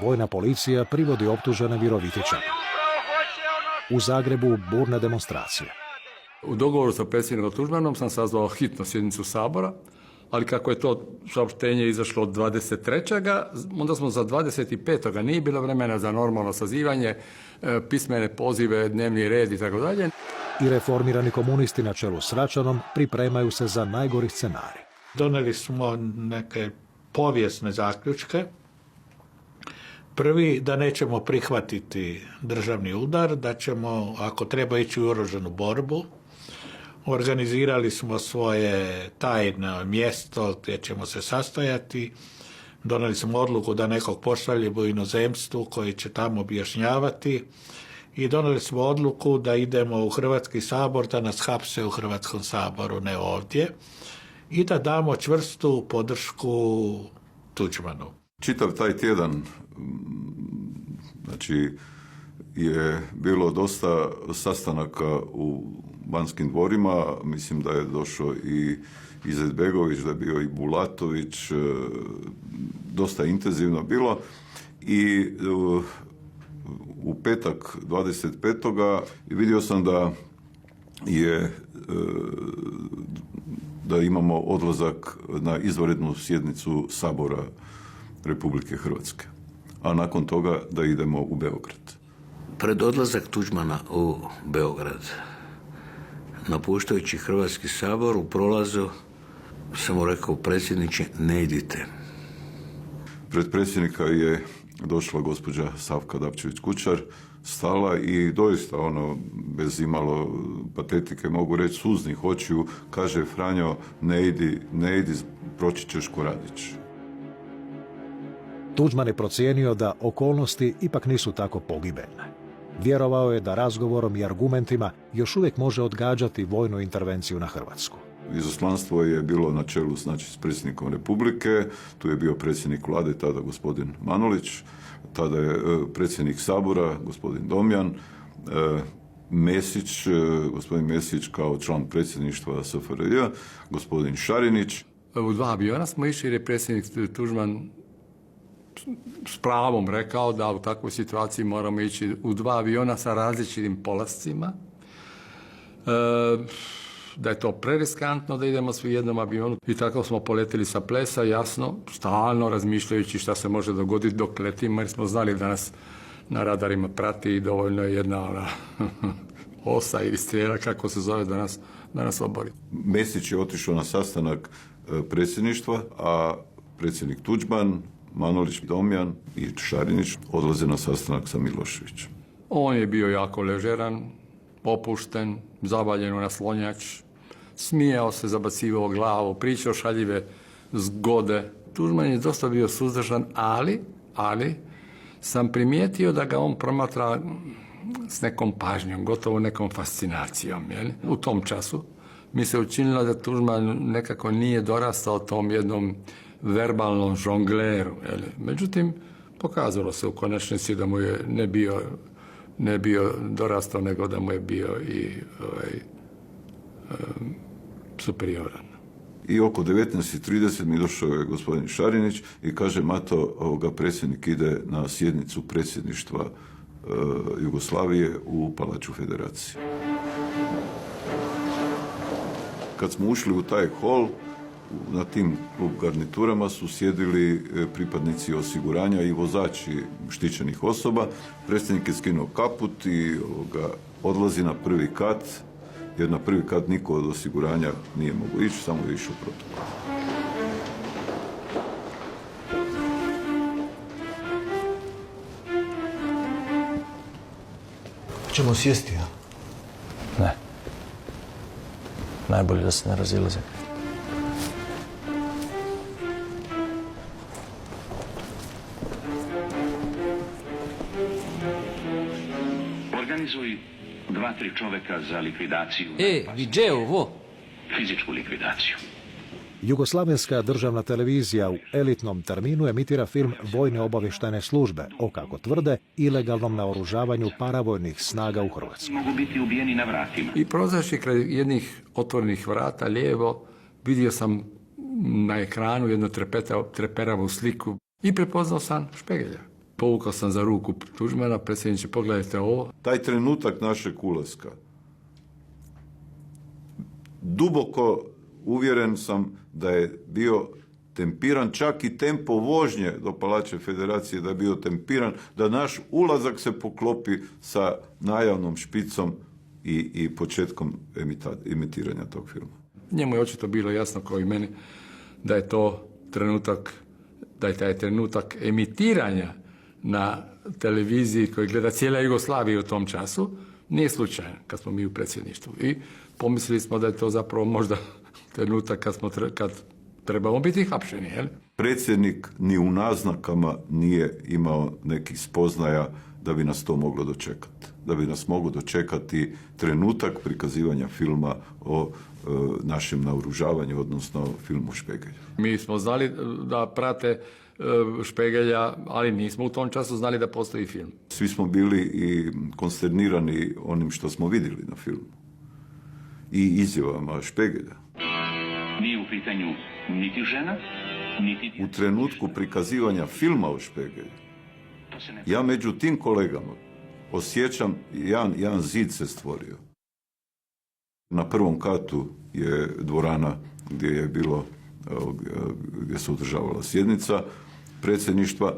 vojna policija privodi optužene Virovitičane. U Zagrebu burne demonstracije. U dogovoru sa predsjednikom Tuđmanom sam sazvao hitnu sjednicu Sabora, ali kako je to saopštenje izašlo 23. onda smo za 25. nije bilo vremena za normalno sazivanje, pismene pozive, dnevni red i tako dalje. I reformirani komunisti na čelu s Račanom pripremaju se za najgori scenarij. Doneli smo neke povijesne zaključke. Prvi, da nećemo prihvatiti državni udar, da ćemo, ako treba, ići u oružanu borbu. Organizirali smo svoje tajno mjesto gdje ćemo se sastajati. Doneli smo odluku da nekog pošaljemo u inozemstvu koji će tamo objašnjavati. I doneli smo odluku da idemo u Hrvatski sabor, da nas hapse u Hrvatskom saboru, ne ovdje. I da damo čvrstu podršku Tuđmanu. Čitav taj tjedan znači, je bilo dosta sastanaka u Banskim dvorima. Mislim da je došao i Izetbegović, da je bio i Bulatović. Dosta intenzivno bilo. I u petak 25. vidio sam da imamo odlazak na izvanrednu sjednicu Sabora Republike Hrvatske, a nakon toga da idemo u Beograd. Pred odlazak Tuđmana u Beograd, napuštajući Hrvatski sabor, u prolazu sam mu rekao: predsjedniče, ne idite. Pred predsjednika je došla gospođa Savka Dabčević-Kučar, stala i doista, bez imalo patetike, mogu reći, suznih očiju, kaže: Franjo, ne idi, proći ćeš ko Radić. Tuđman je procijenio da okolnosti ipak nisu tako pogibeljne. Vjerovao je da razgovorom i argumentima još uvijek može odgađati vojnu intervenciju na Hrvatsku. Izaslanstvo je bilo na čelu s predsjednikom Republike, tu je bio predsjednik vlade, tada gospodin Manolić, tada je predsjednik Sabora, gospodin Domjan, gospodin Mesić kao član predsjedništva SFRJ, gospodin Šarinić. U 2 aviona smo išli jer je predsjednik Tuđman s pravom rekao da u takvoj situaciji moramo ići u 2 aviona sa različitim polascima, da je to preriskantno da idemo svi u jednom avionu. I tako smo poletili sa Plesa, jasno, stalno razmišljajući šta se može dogoditi dok letimo, jer smo znali da nas na radarima prati i dovoljno je jedna osa ili strijela, kako se zove, da nas obori. Mesić je otišao na sastanak predsjedništva, a predsjednik Tuđman, Manolić, Domjan i Šarinić odlaze na sastanak sa Miloševićem. On je bio jako ležeran, opušten, zavaljen u naslonjač, smijao se, zabacivao glavu, pričao šaljive zgode. Tuđman je dosta bio suzdržan, ali sam primijetio da ga on promatra s nekom pažnjom, gotovo nekom fascinacijom. U tom času mi se učinilo da Tuđman nekako nije dorastao tom jednom verbalnom žongleru. Međutim, pokazalo se u konačnici da mu je ne bio dorastao, nego da mu je bio i superioran. I oko 19:30 mi došao je gospodin Šarinić i kaže: Mato, predsjednik ide na sjednicu predsjedništva Jugoslavije u Palaču Federacije. Kad smo ušli u taj hol, na tim klub garniturama su sjedili pripadnici osiguranja i vozači štićenih osoba. Predsjednik je skinuo kaput i odlazi na prvi kat, jer na prvi kat niko od osiguranja nije mogao ići, samo je išao protokol. Hoćemo sjesti, ja? Ne. Najbolje da se ne razilaze. Organizuj 2-3 čoveka za likvidaciju. Gdje ovo? Fizičku likvidaciju. Jugoslavenska državna televizija u elitnom terminu emitira film Vojne obavještajne službe o, kako tvrde, ilegalnom naoružavanju paravojnih snaga u Hrvatskoj. Mogu biti ubijeni na vratima. I prolazeći kraj jednih otvorenih vrata lijevo, vidio sam na ekranu jednu treperavu sliku i prepoznao sam Špegelja. Povukao sam za ruku Tuđmana, predsjedniče, pogledajte ovo. Taj trenutak našeg ulaska, duboko uvjeren sam da je bio tempiran, čak i tempo vožnje do Palače Federacije da je bio tempiran, da naš ulazak se poklopi sa najavnom špicom i početkom emitiranja tog filma. Njemu je očito bilo jasno, kao i meni, da je to trenutak, da je taj trenutak emitiranja na televiziji koji gleda cijela Jugoslavija u tom času, nije slučajan kad smo mi u predsjedništvu. I pomislili smo da je to zapravo možda trenutak kad trebamo biti hapšeni, jel? Predsjednik ni u naznakama nije imao nekih spoznaja da bi nas to moglo dočekati. Da bi nas moglo dočekati trenutak prikazivanja filma o našem naoružavanju, odnosno filmu Špegelj. Mi smo znali da prate Špegelja, ali nismo u tom času znali da postoji film. Svi smo bili i konsternirani onim što smo vidjeli na filmu. I izjavama Špegelja. Nije u pitanju niti žena, niti... U trenutku prikazivanja filma o Špegelju, ja među tim kolegama osjećam, jedan zid se stvorio. Na prvom katu je dvorana gdje je bilo, gdje se održavala sjednica predsjedništva.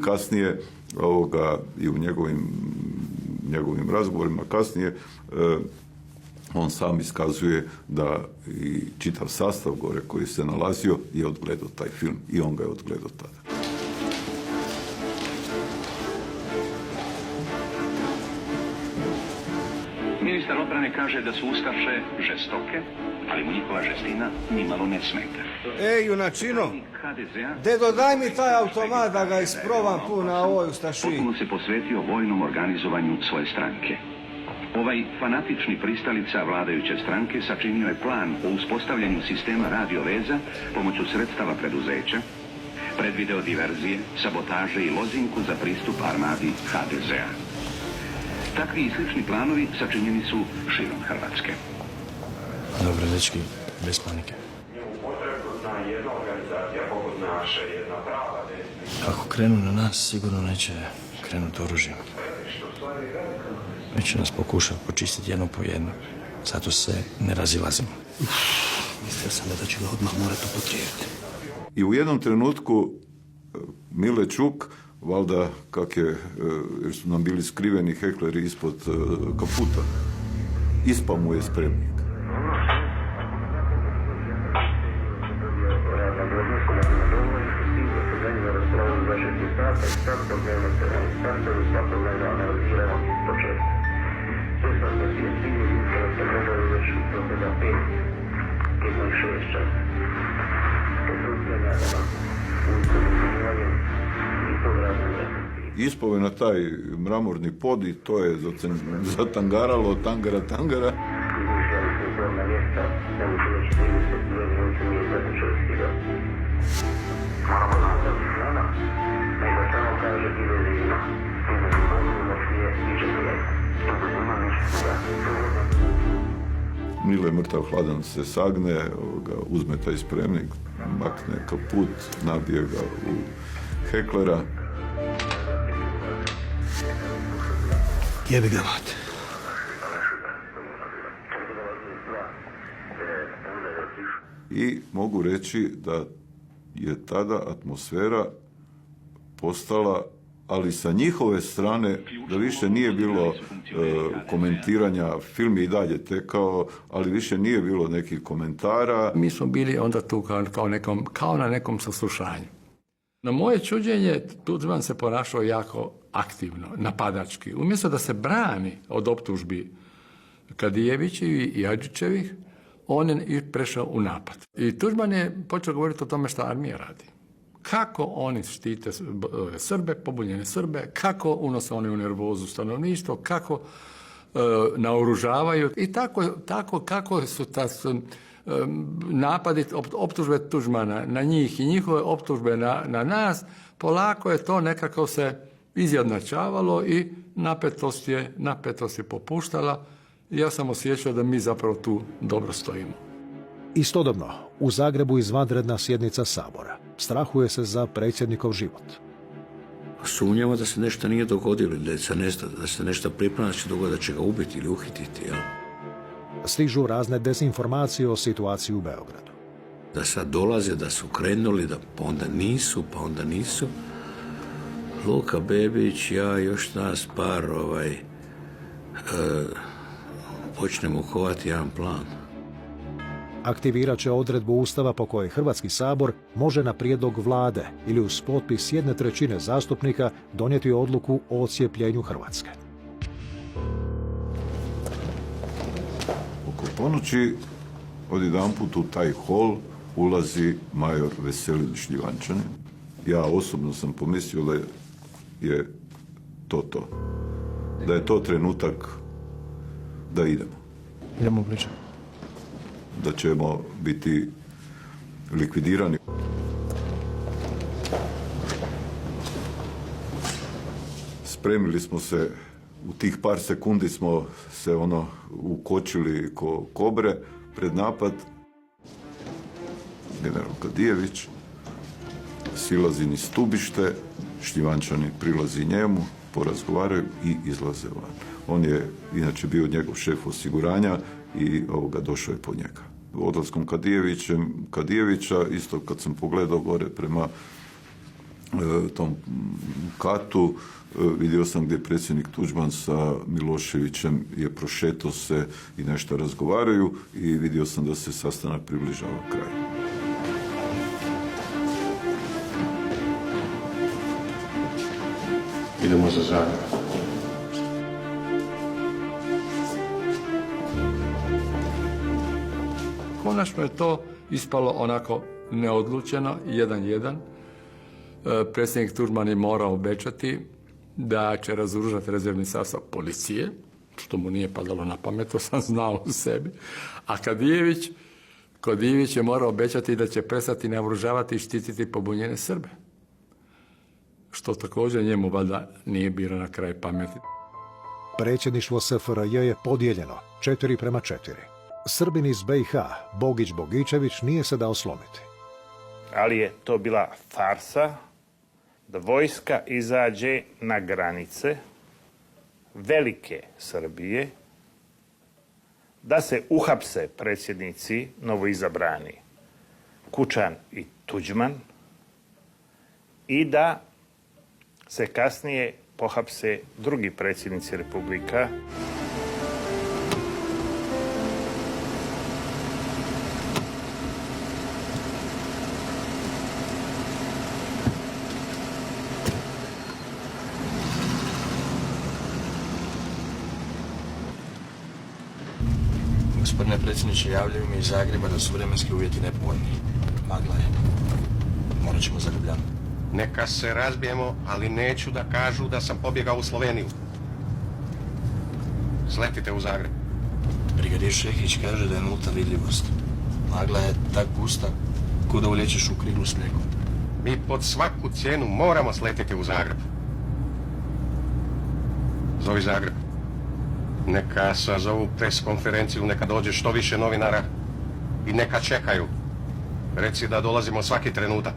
Kasnije, i u njegovim razgovorima kasnije, on sam iskazuje da i čitav sastav gore koji se nalazio je odgledao taj film i on ga je odgledao tada. Ministar obrane kaže da su ustaše žestoke, ali mu njihova žestina nimalo ne smeta. Ej, junačino, HDZ-a dedo, daj mi taj automat da ga isprobam na ovoj ustaši. potpuno se posvetio vojnom organizovanju svoje stranke. Ovaj fanatični pristalica vladajuće stranke sačinio je plan o uspostavljanju sistema radioveza pomoću sredstava preduzeća, predvideo diverzije, sabotaže i lozinku za pristup armadi HDZ-a. Takvi i slični planovi sačinjeni su širom Hrvatske. Dobro, dečki, bez panike. Ako krenu na nas, sigurno neće krenuti oružjem. Već će nas pokušati počistiti jedno po jedno. Zato se ne razilazimo. Mislio sam da će ga odmah morati upotrijebiti. I u jednom trenutku Mile Čuk, valjda jer su nam bili skriveni hekleri ispod kaputa, ispao mu je spremnik. Ispao je na taj mramorni pod i to je zatangaralo od tangara. Mile mrtav hladan se sagne, uzme taj spremnik, makne kaput, nabije ga u heklera. Jebi ga, mate. I mogu reći da je tada atmosfera postala, ali sa njihove strane, da više nije bilo komentiranja, film je i dalje tekao, ali više nije bilo nekih komentara. Mi smo bili onda tu kao na nekom saslušanju. Na moje čuđenje, Tuđman se ponašao jako aktivno, napadački. Umjesto da se brani od optužbi Kadijevićevih i Adžićevih, on je prešao u napad. I Tuđman je počeo govoriti o tome što armija radi. Kako oni štite Srbe, pobunjene Srbe, kako unose oni u nervozu stanovništvo, kako naoružavaju i tako kako su napadi, optužbe Tuđmana na njih i njihove optužbe na nas, polako je to nekako se izjednačavalo i napetost je popuštala. Ja sam osjećao da mi zapravo tu dobro stojimo. Istodobno, u Zagrebu izvanredna sjednica Sabora. Strahuje se za predsjednikov život. Sumnjamo da se nešto nije dogodilo, da se nešto priprema, da će dogoditi, da će ga ubiti ili uhititi. Jel? Stižu razne dezinformacije o situaciji u Beogradu. Da sad dolaze, da su krenuli, da pa onda nisu. Luka Bebić, ja, još nas par, počnemo kovati jedan plan. Aktivirat će odredbu Ustava po kojoj Hrvatski sabor može na prijedlog vlade ili uz potpis 1/3 zastupnika donijeti odluku o odcijepljenju Hrvatske. Oko ponoći odjedanput u taj hol ulazi major Veselin Šljivančanin. Ja osobno sam pomislio da je to. Da je to trenutak da idemo. Idemo u priču. Da ćemo biti likvidirani. Spremili smo se, u tih par sekundi smo se ukočili ko kobre pred napad. General Kadijević silazi niz stubište, Šljivančanin prilazi njemu, porazgovaraju i izlaze van. On je inače bio njegov šef osiguranja i došao je po njega. Odlaskom Kadijevića, isto kad sam pogledao gore prema tom katu, vidio sam gdje predsjednik Tuđman sa Miloševićem je prošetao se i nešto razgovaraju i vidio sam da se sastanak približava kraju. Idemo za Zagreb. Konačno je to ispalo onako neodlučeno, 1:1. Predsjednik Tuđman je morao obećati da će razoružati rezervni sastav policije, što mu nije padalo na pamet, to sam znao u sebi. A Kadijević je morao obećati da će prestati naoružavati i štititi pobunjene Srbe. Što također njemu valjda nije bilo na kraj pameti. Predsjedništvo SFRJ je podijeljeno 4:4. Srbin iz BiH, Bogić Bogičević, nije se dao slomiti. Ali je to bila farsa da vojska izađe na granice velike Srbije, da se uhapse predsjednici novoizabrani Kučan i Tuđman i da se kasnije pohapse drugi predsjednici republika. Gospodine predsjedniče, javljaju mi iz Zagreba da su vremenski uvjeti nepovoljni. Magla je. Morat ćemo za Ljubljanu. Neka se razbijemo, ali neću da kažu da sam pobjegao u Sloveniju. Sletite u Zagreb. Brigadir Šehić kaže da je nulta vidljivost. Magla je tak gusta, ko da ulijećeš u kriglu snijegu. Mi pod svaku cijenu moramo sletiti u Zagreb. Zovi Zagreb. Neka sazovu pres konferenciju, neka dođe što više novinara i neka čekaju. Reci da dolazimo svaki trenutak.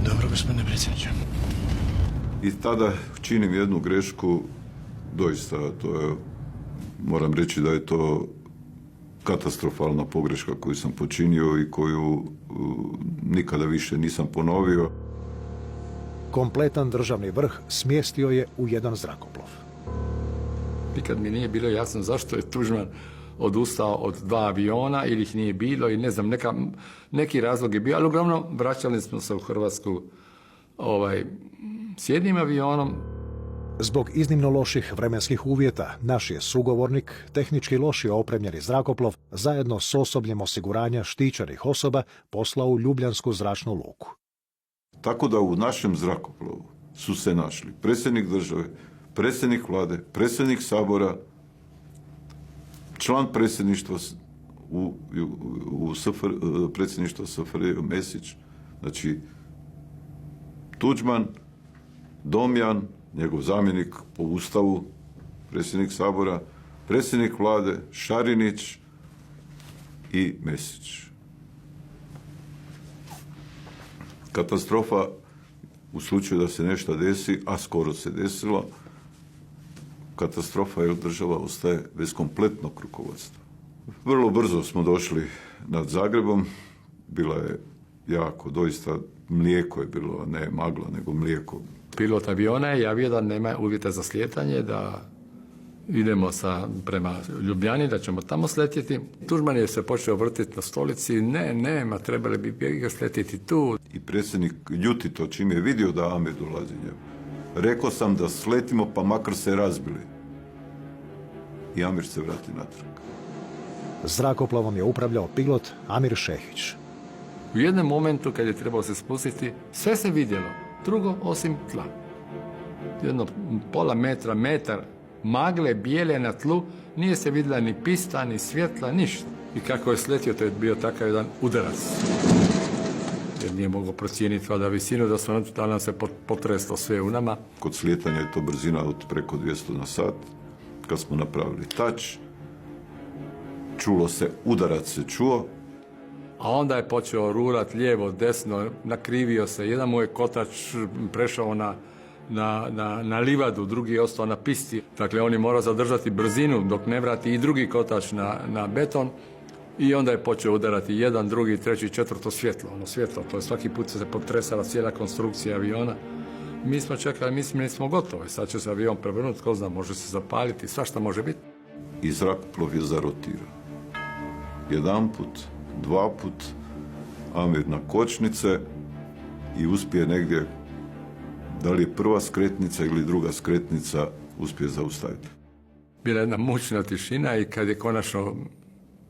Dobro, gospodine predsjedniče. I tada činim jednu grešku, doista, moram reći da je to katastrofalna pogreška koju sam počinio i koju nikada više nisam ponovio. Kompletan državni vrh smjestio je u jedan zrakoplov. Nikad mi nije bilo jasno zašto je Tuđman odustao od 2 aviona ili ih nije bilo i ne znam, neki razlog je bio, ali uglavnom vraćali smo se u Hrvatsku s jednim avionom. Zbog iznimno loših vremenskih uvjeta, naš je sugovornik, tehnički lošije opremljeni zrakoplov, zajedno s osobljem osiguranja štićenih osoba, poslao u Ljubljansku zračnu luku. Tako da u našem zrakoplovu su se našli predsjednik države, predsjednik vlade, predsjednik sabora, član predsjedništva predsjedništva SFRJ Mesić, znači Tuđman, Domjan, njegov zamjenik po Ustavu, predsjednik sabora, predsjednik vlade, Šarinić i Mesić. Katastrofa u slučaju da se nešto desi, a skoro se desilo, katastrofa jer država ostaje bez kompletnog rukovodstva. Vrlo brzo smo došli nad Zagrebom, bila je jako, doista mlijeko je bilo, ne magla, nego mlijeko. Pilot aviona je javio da nema uvjeta za slijetanje, da idemo prema Ljubljani, da ćemo tamo sletjeti. Tuđman je se počeo vrtiti na stolici, nema, trebali bi ga sletjeti tu. I predsjednik ljuti to čim je vidio da Amir dolazi njemu. Rekao sam da sletimo pa makar se razbili. I Amir se vrati natrag. Zrakoplovom je upravljao pilot Amir Šehić. U jednom momentu kad je trebao se spustiti, sve se vidjelo, drugo osim tla. Jedno pola metra, metar magle bijele na tlu, nije se vidjela ni pista, ni svjetla, ništa. I kako je sletio, to je bio takav jedan udarac. Jer nije mogao procijeniti valjda visinu, da nam se potreslo sve u nama. Kod slijetanja je to brzina od preko 200 na sat. Kad smo napravili touch, čulo se, udarac se čuo. A onda je počeo rurat lijevo, desno, nakrivio se. Jedan mu je kotač prešao na livadu, drugi je ostao na pisti. Dakle, on je morao zadržati brzinu dok ne vrati i drugi kotač na beton. I onda je počeo udarati jedan, drugi, treći, četvrto svjetlo. Ono svjetlo, to je svaki put se potresala cijela konstrukcija aviona. Mi smo čekali, mislili smo gotovi. Sad će se avion prevrnuti, tko zna, može se zapaliti, svašta može biti. I zrakoplov je zarotirao. Jedanput, dva put, Amir na kočnice i uspije negdje, da li je prva skretnica ili druga skretnica, uspije zaustaviti. Bila je jedna mučna tišina i kad je konačno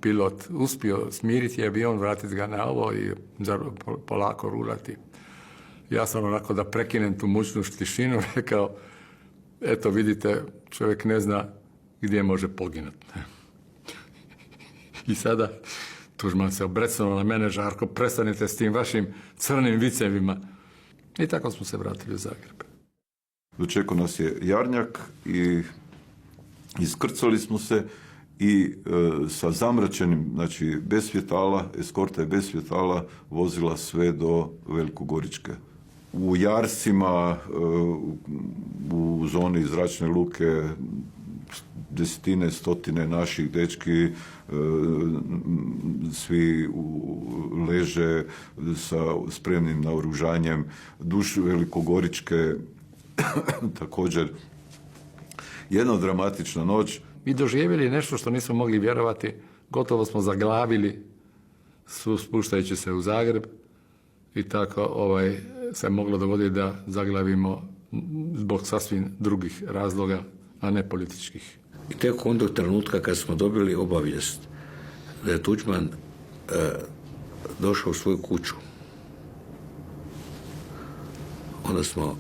pilot uspio smiriti avion, vratiti ga na ovo i polako rulati. Ja sam onako da prekinem tu mučnu tišinu rekao, eto vidite, čovjek ne zna gdje može poginuti. I sada Tuđman se obrecnuo na mene, Žarko, prestanite s tim vašim crnim vicevima. I tako smo se vratili u Zagreb. Dočekao nas je jarnjak i iskrcali smo se i sa zamračenim, znači bez svjetala, eskorta je bez svjetala, vozila sve do Velikogoričke. U Jarsima, u zoni zračne luke, desetine, stotine naših dečki, svi leže sa spremnim naoružanjem. Duž Velikogoričke također jedna dramatična noć. Mi doživjeli nešto što nismo mogli vjerovati. Gotovo smo zaglavili spuštajući se u Zagreb i tako se moglo dogoditi da zaglavimo zbog sasvim drugih razloga, a ne političkih. I tek onda trenutka kad smo dobili obavijest da je Tuđman došao u svoju kuću, onda smo